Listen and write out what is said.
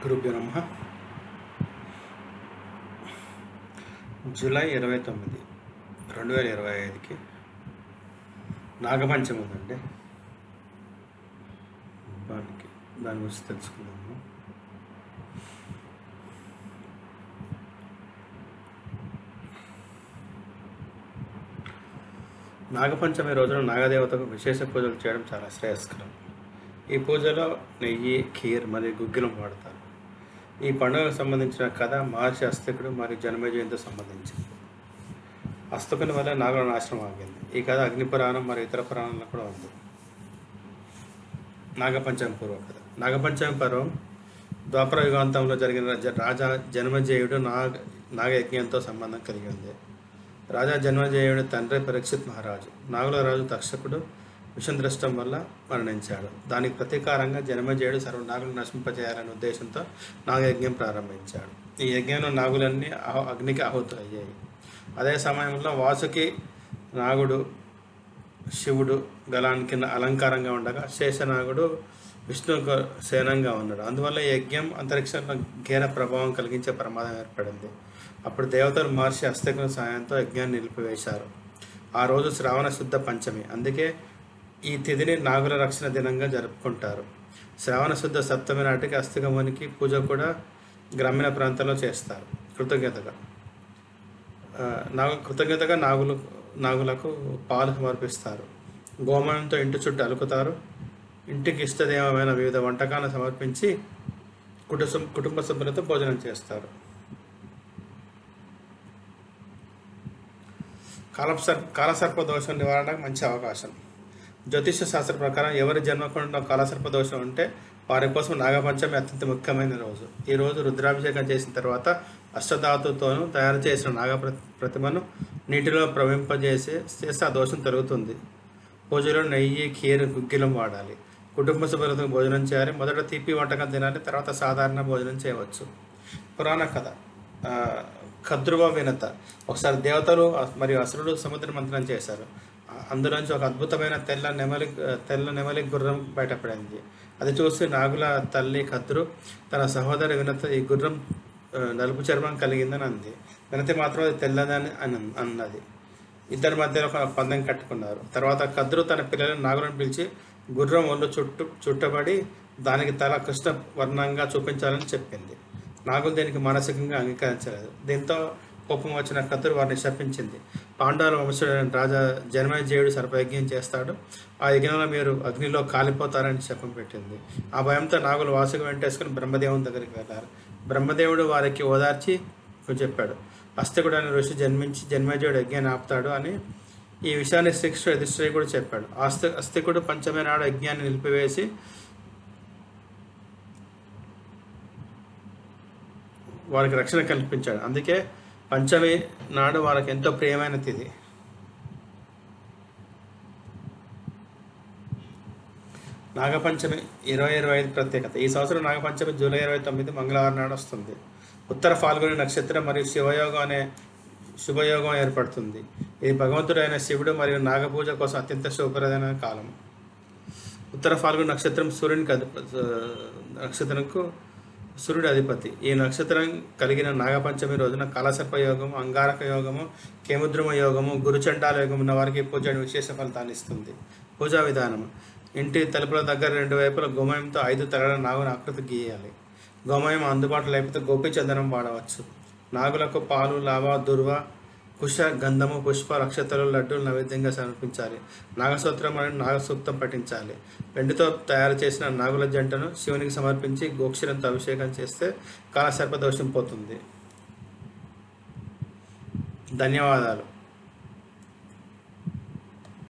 గురుభ్యో నమః. జూలై 29, 2025కి నాగపంచమి ఉందండి. దాని గురించి తెలుసుకుందాము. నాగపంచమి రోజున నాగదేవతకు విశేష పూజలు చేయడం చాలా శ్రేయస్కరం. ఈ పూజలో నెయ్యి, ఖీర్ మరియు గుగ్గిలం వాడతారు. ఈ పండుగకు సంబంధించిన కథ మహర్షి అస్తికుడు మరియు జనమేజయునితో సంబంధించింది. అస్తికుని వల్ల నాగుల నాశనం ఆగింది. ఈ కథ అగ్నిపురాణం మరియు ఇతర పురాణాల్లో కూడా ఉంది. నాగపంచమి పూర్వ కథ. నాగపంచమి పర్వం ద్వాపర యుగాంతంలో జరిగిన రాజా జనమేజయుడు నాగయజ్ఞంతో సంబంధం కలిగి ఉంది. రాజా జన్మజేయుడి తండ్రి పరీక్షిత్ మహారాజు నాగుల రాజు తక్షకుడు విషందృష్టం వల్ల మరణించాడు. దానికి ప్రతీకారంగా జన్మజేయుడు సర్వ నాగులను నశింపజేయాలనే ఉద్దేశంతో నాగయజ్ఞం ప్రారంభించాడు. ఈ యజ్ఞంలో నాగులన్నీ అగ్నికి ఆహుతులు అయ్యాయి. అదే సమయంలో వాసుకి నాగుడు శివుడు గలానికి అలంకారంగా ఉండగా శేషనాగుడు విష్ణు సేనంగా ఉన్నాడు. అందువల్ల ఈ యజ్ఞం అంతరిక్షంలో ఘేర ప్రభావం కలిగించే ప్రమాదం ఏర్పడింది. అప్పుడు దేవతలు మహర్షి అస్తికుని సాయంతో యజ్ఞాన్ని నిలిపివేశారు. ఆ రోజు శ్రావణ శుద్ధ పంచమి, అందుకే ఈ తిథిని నాగుల రక్షణ దినంగా జరుపుకుంటారు. శ్రావణ శుద్ధ సప్తమి నాటికి అస్తికమునికి పూజ కూడా గ్రామీణ ప్రాంతాల్లో చేస్తారు. కృతజ్ఞతగా నాగులకు పాలు సమర్పిస్తారు. గోమయంతో ఇంటి చుట్టూ అలుకుతారు. ఇంటికి ఇష్టదేవమైన వివిధ వంటకాలను సమర్పించి కుటుంబ సభ్యులతో భోజనం చేస్తారు. కాలసర్ప దోషం నివారణకు మంచి అవకాశం. జ్యోతిష శాస్త్ర ప్రకారం ఎవరి జన్మకుండా కాలసర్ప దోషం ఉంటే వారి కోసం నాగపంచమి అత్యంత ముఖ్యమైన రోజు. ఈ రోజు రుద్రాభిషేకం చేసిన తర్వాత అష్టధాతుతోనూ తయారు చేసిన ప్రతిమను నీటిలో ప్రవహింపజేస్తే ఆ దోషం తొలగుతుంది. పూజలో నెయ్యి, ఖీర్, గుగ్గిలం వాడాలి. కుటుంబ సభ్యులతో భోజనం చేయాలి. మొదట తీపి వంటకం తినాలి, తర్వాత సాధారణ భోజనం చేయవచ్చు. పురాణ కథ. కద్రువ వినత. ఒకసారి దేవతలు మరియు అసురుడు సముద్ర మంథనం చేశారు. అందులోంచి ఒక అద్భుతమైన తెల్ల నెమలి గుర్రం బయటపడింది. అది చూసి నాగుల తల్లి కద్రు తన సహోదరి వినత ఈ గుర్రం నలుపు చర్మం కలిగిందని అంది. వినతి మాత్రం అది తెల్లదని అన్నది. ఇద్దరి మధ్యలో ఒక పందెం కట్టుకున్నారు. తర్వాత కద్రు తన పిల్లలను నాగులను పిలిచి గుర్రం ఒళ్ళు చుట్టబడి దానికి తల కృష్ణ వర్ణంగా చూపించాలని చెప్పింది. నాగులు దీనికి మానసికంగా అంగీకరించలేదు. దీంతో కోపం వచ్చిన కద్రు వారిని శపించింది. పాండవుల వంశుడైన రాజా జనమేజయుడు సర్పయజ్ఞం చేస్తాడు. ఆ యజ్ఞంలో మీరు అగ్నిలో కాలిపోతారని శపం పెట్టింది. ఆ భయంతో నాగులు వాసుకు వెంటేసుకుని బ్రహ్మదేవుని దగ్గరికి వెళ్ళారు. బ్రహ్మదేవుడు వారికి ఓదార్చి చెప్పాడు. అస్తికుడు అనే ఋషి జన్మించి జన్మేజయుడు యజ్ఞాన్ని ఆపుతాడు అని. ఈ విషయాన్ని శ్రీకృష్ణుడు యుధిష్ఠిరుడు చెప్పాడు. అస్తికుడు పంచమి నాడు యజ్ఞాన్ని నిలిపివేసి వారికి రక్షణ కల్పించాడు. అందుకే పంచమి నాడు వాళ్ళకి ఎంతో ప్రియమైన తిథి. నాగపంచమి 2025 ప్రత్యేకత. ఈ సంవత్సరం నాగపంచమి జూలై 29 మంగళవారం నాడు వస్తుంది. ఉత్తర ఫాల్గుని నక్షత్రం మరియు శుభయోగం ఏర్పడుతుంది. ఇది భగవంతుడైన శివుడు మరియు నాగపూజ కోసం అత్యంత శుభప్రదమైన కాలం. ఉత్తర ఫాల్గుని నక్షత్రం నక్షత్రంకు సూర్యుడు అధిపతి. ఈ నక్షత్రం కలిగిన నాగపంచమి రోజున కాలసర్ప యోగము, అంగారక యోగము, కేముద్రమ యోగము, గురుచండాల యోగం ఉన్న వారికి పూజ విశేష ఫలితాన్ని ఇస్తుంది. పూజా విధానం. ఇంటి తలుపుల దగ్గర 2 వైపుల గోమయంతో 5 తలల నాగుని ఆకృతి గీయాలి. గోమయం అందుబాటులో లేకపోతే గోపీచందనం వాడవచ్చు. నాగులకు పాలు, లావ, దుర్వ, కుశ, గంధము, పుష్ప, నక్షత్రాలు, లడ్డూలు నైవేద్యంగా సమర్పించాలి. నాగసూత్రం మరియు నాగసూక్తం పఠించాలి. వెండితో తయారు చేసిన నాగుల జంటను శివునికి సమర్పించి గోక్షరంతో అభిషేకం చేస్తే కాలసర్ప దోషం పోతుంది. ధన్యవాదాలు.